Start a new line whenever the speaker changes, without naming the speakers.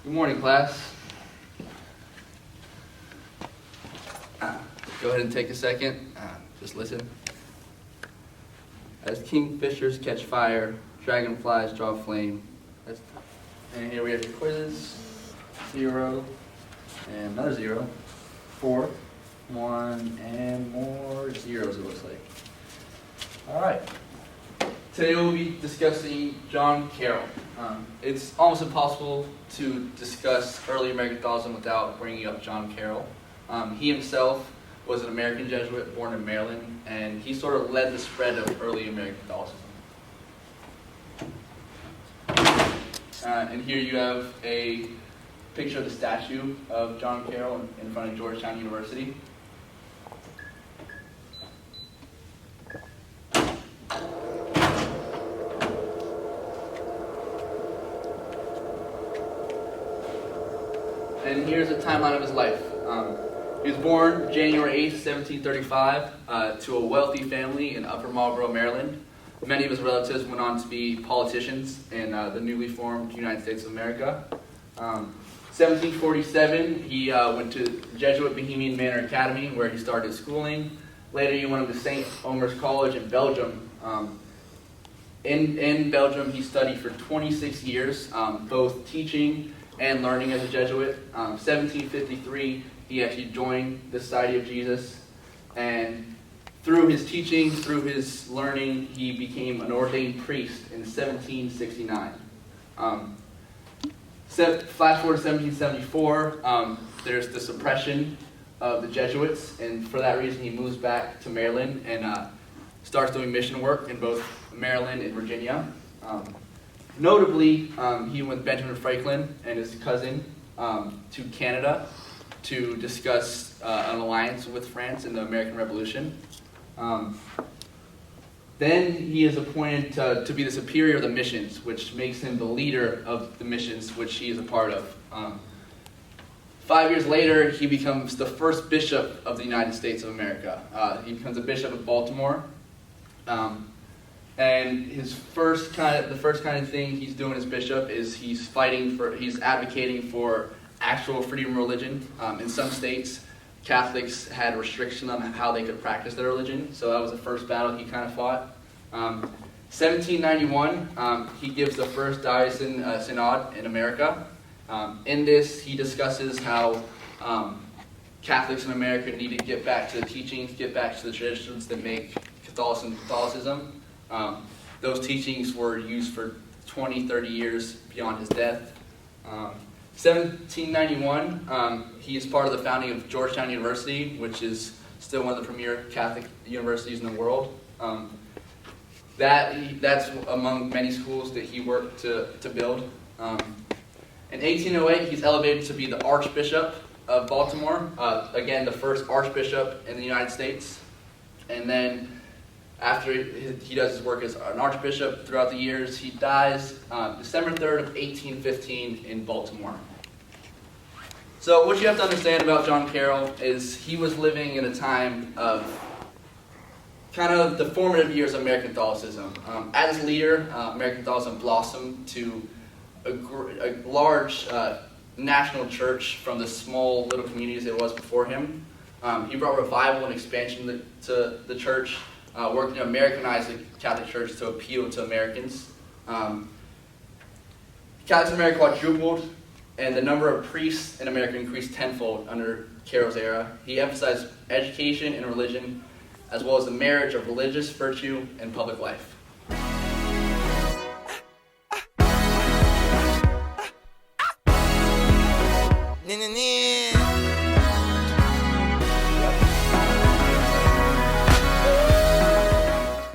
Good morning, class. Go ahead and take a second. Just listen. As kingfishers catch fire, dragonflies draw flame. And here we have your quizzes. 0 and another 0. 4, 1, and more zeros, it looks like. All right. Today we'll be discussing John Carroll. It's almost impossible to discuss early American Catholicism without bringing up John Carroll. He himself was an American Jesuit born in Maryland, and he sort of led the spread of early American Catholicism. And here you have a picture of the statue of John Carroll in front of Georgetown University. And here's a timeline of his life. He was born January 8th, 1735, to a wealthy family in Upper Marlboro, Maryland. Many of his relatives went on to be politicians in the newly formed United States of America. 1747, he went to Jesuit Bohemian Manor Academy, where he started his schooling. Later, he went to St. Omer's College in Belgium. In Belgium, he studied for 26 years, both teaching and learning as a Jesuit. 1753, he actually joined the Society of Jesus, and through his teaching, through his learning, he became an ordained priest in 1769. Flash forward to 1774, there's the suppression of the Jesuits, and for that reason he moves back to Maryland and starts doing mission work in both Maryland and Virginia. Notably, he went with Benjamin Franklin and his cousin to Canada to discuss an alliance with France in the American Revolution. Then he is appointed to be the superior of the missions, which makes him the leader of the missions which he is a part of. 5 years later, he becomes the first bishop of the United States of America. He becomes a bishop of Baltimore. And the first kind of thing he's doing as bishop is he's advocating for actual freedom of religion. In some states, Catholics had restrictions on how they could practice their religion, so that was the first battle he kind of fought. 1791, he gives the first diocesan synod in America. In this, he discusses how Catholics in America need to get back to the teachings, get back to the traditions that make Catholicism. Those teachings were used for 20, 30 years beyond his death. 1791, he is part of the founding of Georgetown University, which is still one of the premier Catholic universities in the world. That's among many schools that he worked to build. In 1808, he's elevated to be the Archbishop of Baltimore, again, the first Archbishop in the United States. And then after he does his work as an Archbishop throughout the years, he dies December 3rd of 1815 in Baltimore. So what you have to understand about John Carroll is he was living in a time of kind of the formative years of American Catholicism. As leader, American Catholicism blossomed to a large national church from the small little communities it was before him. He brought revival and expansion to the church, working to Americanize the Catholic Church to appeal to Americans. Catholics in America quadrupled, and the number of priests in America increased tenfold under Carroll's era. He emphasized education and religion, as well as the marriage of religious virtue and public life.